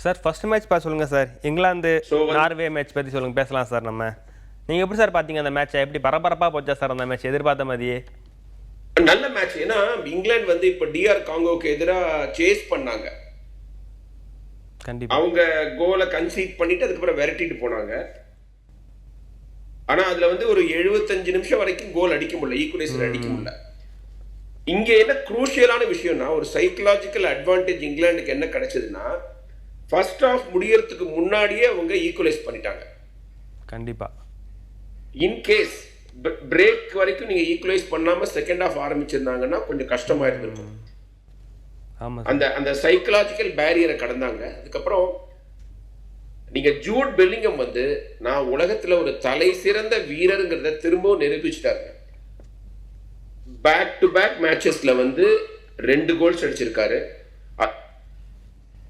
Sir first match சொல்லுங்கள் sir. England so Norway match பற்றி சொல்லுங்கள், பேசலாம் சார். நீங்கள் எப்படி சார் பார்த்தீங்க அந்த மேட்சை? எப்படி பரபரப்பாக போச்சா சார் அந்த மேட்ச் எதிர்பார்த்த மாதிரியே? நல்ல மேட்ச். ஏன்னா இங்கிலாந்து வந்து இப்போ டிஆர் காங்கோக்கு எதிராக சேஸ் பண்ணாங்க. கண்டிப்பாக அவங்க கோலை கன்சீட் பண்ணிட்டு அதுக்கப்புறம் விரட்டிட்டு போனாங்க. ஆனா அதுல வந்து ஒரு 75 நிமிஷம் வரைக்கும் கோல் அடிக்க முடியல, ஈக்குவலைசர் அடிக்க முடியல. இங்க என்ன குரூஷியலான விஷயம்னா, ஒரு சைக்கலாஜிக்கல் அட்வான்டேஜ் இங்கிலாந்துக்கு என்ன கிடைச்சதுன்னா, ஃபர்ஸ்ட் ஆஃப் முடியறதுக்கு முன்னாடியே அவங்க ஈக்குவலைஸ் பண்ணிட்டாங்க. கண்டிப்பா இன்கேஸ் பிரேக் வரைக்கும் நீங்க ஈக்குவலைஸ் பண்ணாம செகண்ட் ஆஃப் ஆரம்பிச்சிருந்தாங்கன்னா கொஞ்சம் கஷ்டமா இருந்திருக்கும். அந்த அந்த சைக்கலாஜிக்கல் பேரியரை கடந்தாங்க. அதுக்கப்புறம் நீங்க ஜூட் பெல்லிங்கம் வந்து நான் உலகத்துல ஒரு தலை சிறந்த வீரருங்கிறத திரும்பவும் நிரூபிச்சுட்டாங்க. பேக் டு பேக் மேட்சஸ்ல வந்து 2 கோல்ஸ் அடிச்சிருக்காரு.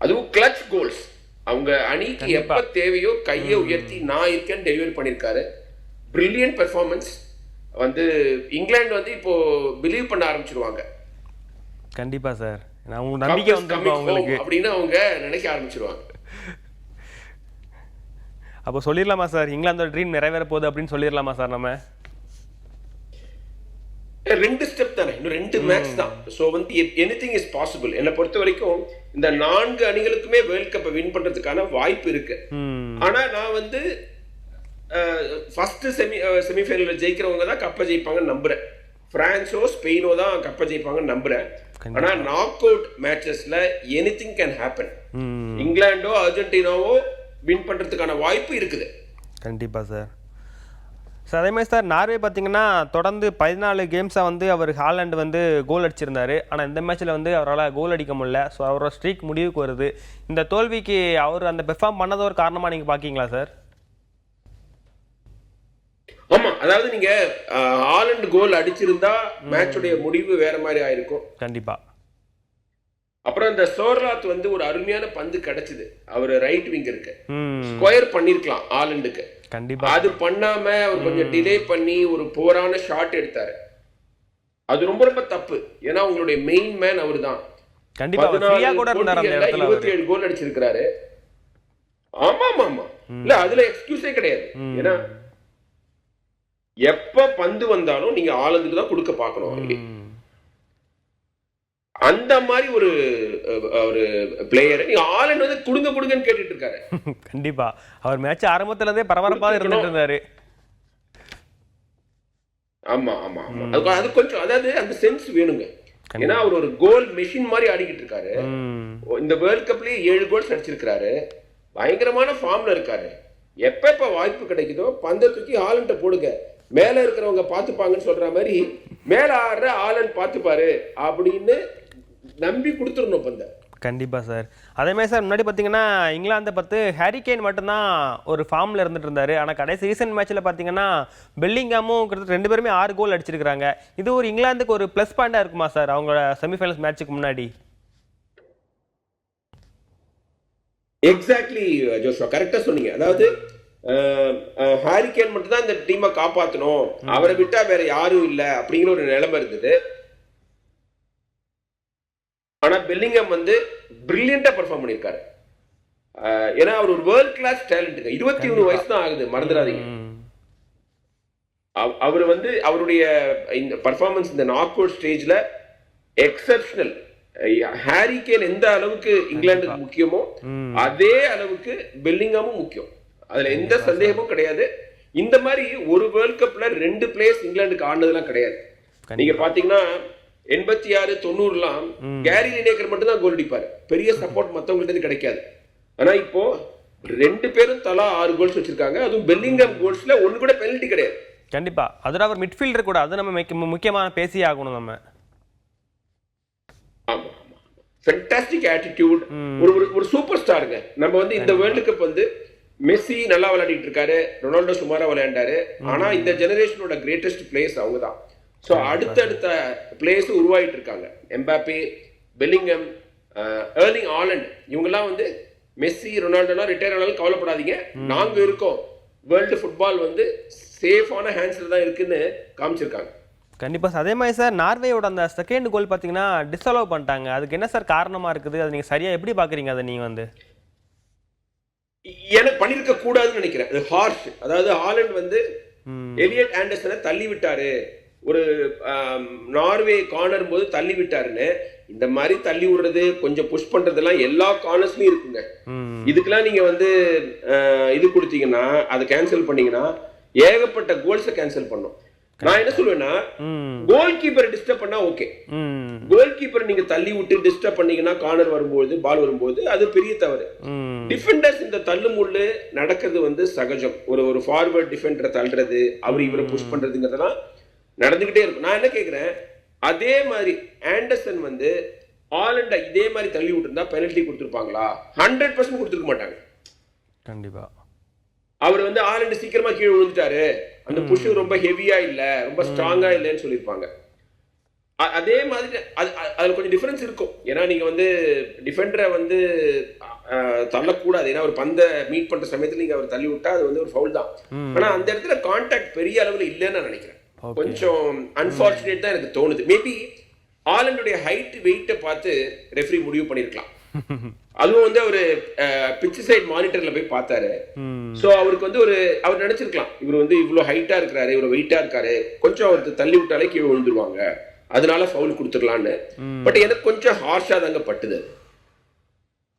அதுவும் கிளட்ச் கோல்ஸ். அவங்க அணிக்கு எப்ப தேவையோ கையை உயர்த்தி நான் இருக்கேன்னு டெலிவரி பண்ணிருக்காரு. Brilliant performance. வந்து இங்கிலாந்து வந்து இப்போ பிலீவ் பண்ண ஆரம்பிச்சிருவாங்க. கண்டிப்பா சார், நான் நம்பிக்கை வந்து உங்களுக்கு அப்படின்னு அவங்க நினைக்க ஆரம்பிச்சிருவாங்க. அப்போ சொல்லிடலாமா சார், இங்கிலாந்தோட ட்ரீம் நிறைவேற போகுது அப்படின்னு சொல்லிடலாமா சார்? நம்ம 2 ஸ்டெப் தானே, இன்னும் 2 மேட்ச் தான். ஸோ வந்து எனிதிங் இஸ் பாசிபிள். என்னை பொறுத்த வரைக்கும் இந்த 4 அணிகளுக்குமே வேர்ல்ட் கப்பை வின் பண்றதுக்கான வாய்ப்பு இருக்கு. ஆனா நான் வந்து ஃபர்ஸ்ட் செமிஃபைனல்ல ஜெயிக்கிறவங்க தான் கப்பை ஜெயிப்பாங்கன்னு நம்புறேன். பிரான்ஸோ ஸ்பெயினோ தான் கப்பை ஜெயிப்பாங்கன்னு நம்புறேன். ஆனா நாக் அவுட் மேட்சஸ்ல எனிதிங் கேன் ஹேப்பன். இங்கிலாண்டோ அர்ஜென்டினாவோ வின் பண்றதுக்கான வாய்ப்பு இருக்குது. கண்டிப்பா சார். சார் அதே மாதிரி சார் நார்வே பார்த்தீங்கன்னா தொடர்ந்து 14 கேம்ஸாக வந்து அவர் ஹாலண்ட் வந்து கோல் அடிச்சிருந்தாரு. ஆனால் இந்த மேட்ச்சில் வந்து அவரால் கோல் அடிக்க முடியல. ஸோ அவரோட ஸ்ட்ரீக் முடிவுக்கு வருது. இந்த தோல்விக்கு அவர் அந்த பெர்ஃபார்ம் பண்ணது ஒரு காரணமாக நீங்கள் பார்க்கீங்களா சார்? ஆமா, அதாவது நீங்க ஹாலண்ட் கோல் அடிச்சிருந்தா மேட்சுடைய முடிவு வேற மாதிரி ஆயிருக்கும். கண்டிப்பா. அப்புறம் இந்த சோர்லாத் வந்து ஒரு அருமையான பந்து கிடைச்சது. அவர் ரைட் விங்கருக்கு ஸ்கொயர் பண்ணிருக்கலாம் ஹாலண்டுக்கு. கண்டிப்பா அது பண்ணாம அவர் கொஞ்சம் டிலே பண்ணி ஒரு போரான ஷாட் எடுத்தாரு. அது ரொம்ப ரொம்ப தப்பு. ஏன்னா உங்களுடைய மெயின் மேன் அவர் தான். கண்டிப்பா 27 கோல் அடிச்சிருக்காரு. ஆமா ஆமா ஆமா, இல்ல அதுல எக்ஸ்கியூஸே கிடையாது. ஏன்னா எப்ப பந்து வந்தாலும் நீங்க ஹாலண்டுக்கு தான் கொடுக்க பார்க்கணும். அந்த மாதிரி ஒரு பிளேயர் நீங்க ஹாலண்ட் வந்து கொடுங்கன்னு கேட்டுட்டு இருக்காரு. கண்டிப்பா அவர் மேட்ச் ஆரம்பத்துல இருந்தே பரபரப்பாக இருந்துட்டு இருந்தாரு. ஆமா ஆமா ஆமா, அது கொஞ்சம் அதாவது அந்த சென்ஸ் வேணுங்க. ஏன்னா அவர் ஒரு கோல் மெஷின் மாதிரி ஆடிக்கிட்டு இருக்காரு. இந்த வேர்ல்ட் கப்லயே 7 கோல்ஸ் அடிச்சிருக்காரு. பயங்கரமான ஃபார்ம்ல இருக்காரு. எப்ப வாய்ப்பு கிடைக்குதோ பந்தை தூக்கி ஹாலண்ட போடுங்க, மேல இருக்கிறவங்க பாத்துப்பாங்கன்னு சொல்ற மாதிரி மேல ஆடுற ஹாலண்ட் பாத்துப்பாரு அப்படின்னு நம்பி கொடுத்துடணும் பந்தை. கண்டிப்பா சார். அதே மாதிரி சார் முன்னாடி பார்த்தீங்கன்னா இங்கிலாந்தை பார்த்து ஹாரி கேன் மட்டும்தான் ஒரு ஃபார்மில் இருந்துட்டு இருந்தாரு. ஆனால் கடைசி ரீசன்ட் மேட்ச்சில் பார்த்தீங்கன்னா பெல்லிங்காமும் கிட்டத்தட்ட 2 பேருமே 6 கோல் அடிச்சிருக்காங்க. இது ஒரு இங்கிலாந்துக்கு ஒரு ப்ளஸ் பாயிண்டாக இருக்குமா சார் அவங்களோட செமிஃபைனல்ஸ் மேட்சுக்கு முன்னாடி? எக்ஸாக்ட்லி ஜோஷுவா, கரெக்டா சொன்னீங்க. அதாவது ஹாரி கேன் மட்டும் தான் இந்த டீமை காப்பாற்றணும், அவரை விட்டா வேற யாரும் இல்லை அப்படிங்கிற ஒரு நிலைமை இருந்தது. ஆனா பெல்லிங்கம் வந்து பிரில்லியண்டா பெர்ஃபார்ம் பண்ணிருக்காரு. ஏன்னா அவர் ஒரு வேர்ல்ட் கிளாஸ் டேலண்ட். 21 வயசு தான் ஆகுது, மறந்துடாதீங்க. அவர் வந்து அவருடைய இந்த பெர்ஃபார்மன்ஸ் இந்த நாக் அவுட் ஸ்டேஜ்ல எக்ஸெப்ஷனல். ஹாரி கேன் எந்த அளவுக்கு இங்கிலாந்துக்கு முக்கியமோ அதே அளவுக்கு பெல்லிங்கமும் முக்கியம். அதுல எந்த சந்தேகமும் கிடையாது. இந்த மாதிரி ஒரு வேர்ல்ட் கப்ல 2 பிளேயர்ஸ் இங்கிலாந்துக்கு ஆடினதுலாம் கிடையாது. நீங்க பாத்தீங்கன்னா 86, 90லாம் கேரி லினேக்கர் மட்டும் தான் கோல் அடிப்பாரு. பெரிய சப்போர்ட் மத்தவங்களுக்கு கிடைக்காது. ஆனா இப்போ 2 பேரும் தலா 6 கோல்ஸ் வச்சிருக்காங்க. அதுவும் பெல்லிங்கம் கோல்ஸ்ல ஒன்னு கூட பெனல்டி கிடையாது. கண்டிப்பா அதுல அவர் மிட்ஃபீல்டர் கூட, அது நம்ம முக்கியமான பேசியே ஆகணும். நம்ம ஆமா ஆமா, ஃபேண்டாஸ்டிக் ஆட்டிடியூட். ஒரு சூப்பர் ஸ்டாருங்க. நம்ம வந்து இந்த வேர்ல்ட் கப் வந்து மெஸ்ஸி நல்லா விளையாடிட்டு இருக்காரு, ரொனால்டோ சுமாரா விளையாண்டாரு. ஆனா இந்த ஜெனரேஷனோட கிரேட்டஸ்ட் பிளேயர்ஸ் அவங்க தான். ஸோ அடுத்தடுத்த பிளேயர்ஸ் உருவாகிட்டு இருக்காங்க. எம்பாப்பே, பெல்லிங்கம், எர்லிங் ஹாலண்ட், இவங்கெல்லாம் வந்து மெஸ்ஸி ரொனால்டோலாம் ரிட்டையர் ஆனாலும் கவலைப்படாதீங்க, நாங்க இருக்கோம். வேர்ல்டு ஃபுட்பால் வந்து சேஃபான ஹேண்ட்ஸ்ல தான் இருக்குன்னு காமிச்சிருக்காங்க. கண்டிப்பா சார். அதே மாதிரி சார் நார்வேயோட அந்த செகண்ட் கோல் பார்த்தீங்கன்னா டிஸ்அலோவ் பண்ணிட்டாங்க. அதுக்கு என்ன சார் காரணமா இருக்குது? அது நீங்க சரியா எப்படி பாக்குறீங்க? அதை நீங்க வந்து எனக்கு பண்ணிருக்க கூடாதுன்னு நினைக்கிறேன். அது ஹார்ஷ். அதாவது ஹாலண்ட் வந்து எலியட் ஆண்டர்சனை தள்ளி விட்டாரு, ஒரு நார்வே கார்னர் போது தள்ளி விட்டாருன்னு. இந்த மாதிரி தள்ளி விடுறது, கொஞ்சம் புஷ் பண்றதெல்லாம் எல்லா கார்னர்ஸ்லயும் இருக்குங்க. இதுக்கெல்லாம் நீங்க வந்து இது கொடுத்தீங்கன்னா, அதை கேன்சல் பண்ணீங்கன்னா ஏகப்பட்ட கோல்ஸை கேன்சல் பண்ணும். நான் என்ன சொல்லுவேன்னா, கோல் கீப்பரை டிஸ்டர்ப் பண்ணா ஓகே. கோல் கீப்பரை நீங்க தள்ளி விட்டு டிஸ்டர்ப் பண்ணீங்கன்னா, கார்னர் வரும்போது, பால் வரும்போது அது பெரிய தவறு. டிஃபெண்டர்ஸ் இந்த தள்ளு முள்ளு நடக்கிறது வந்து சகஜம். ஒரு ஃபார்வர்ட் டிஃபெண்டரை தள்ளுறது, அவர் இவரை புஷ் பண்றதுங்கிறதெல்லாம் நடந்துகிட்டே இருக்கும். நான் என்ன கேட்கிறேன், அதே மாதிரி ஆண்டர்சன் வந்து ஹாலண்ட இதே மாதிரி தள்ளி விட்டுருந்தா பெனல்டி கொடுத்துருப்பாங்களா? 100% கொடுத்துருக்க மாட்டாங்க. கண்டிப்பா. அவர் வந்து ஹாலண்ட் சீக்கிரமா கீழே விழுந்துட்டாரு, அந்த புஷ் ரொம்ப ஹெவியா இல்ல, ரொம்ப ஸ்ட்ராங்கா இல்லைன்னு சொல்லியிருப்பாங்க. அதே மாதிரி அதுல கொஞ்சம் டிஃபரன்ஸ் இருக்கும். ஏன்னா நீங்க வந்து டிஃபெண்டரை வந்து தள்ளக்கூடாது. ஏன்னா ஒரு பந்தை மீட் பண்ற சமயத்துல நீங்க அவர் தள்ளி விட்டா அது வந்து ஒரு ஃபவுல் தான். ஆனா அந்த இடத்துல கான்டாக்ட் பெரிய அளவுல இல்லைன்னு நான் நினைக்கிறேன். கொஞ்சம் அன்பார்ச்சுனேட் தான் எனக்கு தோணுது. மேபி ஹாலண்டுடைய ஹைட் வெயிட்டை பார்த்து ரெஃப்ரி முடிவு பண்ணிருக்கலாம். அதுவும் வந்து அவரு பிட்ச் சைட் மானிட்டர்ல போய் பார்த்தாரு. சோ அவருக்கு வந்து அவர் நினைச்சிருக்கலாம், இவர் வந்து இவ்வளவு ஹைட்டா இருக்கிறாரு, இவ்வளவு வெயிட்டா இருக்காரு, கொஞ்சம் அவருக்கு தள்ளி விட்டாலே கீழே விழுந்துருவாங்க, அதனால ஃபவுல் கொடுத்துடலான்னு. பட் எனக்கு கொஞ்சம் ஹார்ஷா தாங்க பட்டுது.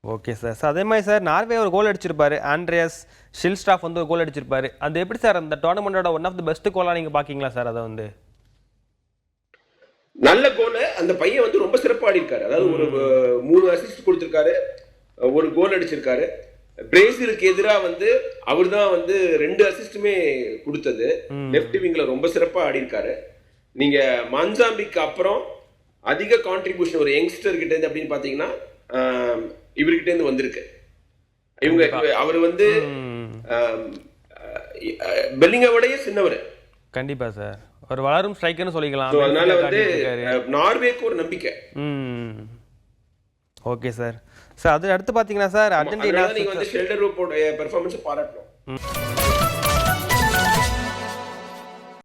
Okay sir. அதே மாதிரி சார், நார்வே ஒரு கோல் அடிச்சிருப்பாரு, ஆண்ட்ரியாஸ் ஷில்ஸ்டாஃப் வந்து ஒரு கோல் அடிச்சிருப்பாரு. அது எப்படி சார் அந்த டோர்னமெண்டோட ஒன் ஆஃப் தி பெஸ்ட் கோலா நீங்க பாக்கீங்களா சார்? அதை வந்து நல்ல கோல். அந்த பையன் வந்து ரொம்ப சிறப்பாக ஆடிருக்காரு. அதாவது ஒரு 3 அசிஸ்ட் கொடுத்திருக்காரு, ஒரு கோல் அடிச்சிருக்காரு. பிரேசிலுக்கு எதிராக வந்து அவர் தான் வந்து 2 அசிஸ்டுமே கொடுத்தது. லெஃப்ட் விங்ல ரொம்ப சிறப்பாக ஆடிருக்காரு. நீங்க மான்சாம்பிக்கு அப்புறம் அதிக கான்ட்ரிபியூஷன் ஒரு யங்ஸ்டர் கிட்ட இருந்து அப்படின்னு பாத்தீங்கன்னா இவர்கிட்ட இருந்து வந்திருக்கு. அவர் வந்து பெல்லிங்காவோடய சின்னவர். கண்டிப்பா சார், ஒரு வளரும் ஸ்ட்ரைக்கர்னு சொல்லிக்கலாம். அதனால வந்து நார்வேக்கு ஒரு நம்பிக்கை. Okay sir. சார் அது அடுத்து பாத்தீங்கன்னா சார், அர்ஜென்டினா நீங்க வந்து ஷெல்டர் ரூப்போட பெர்ஃபார்மன்ஸ் பாராட்டணும்.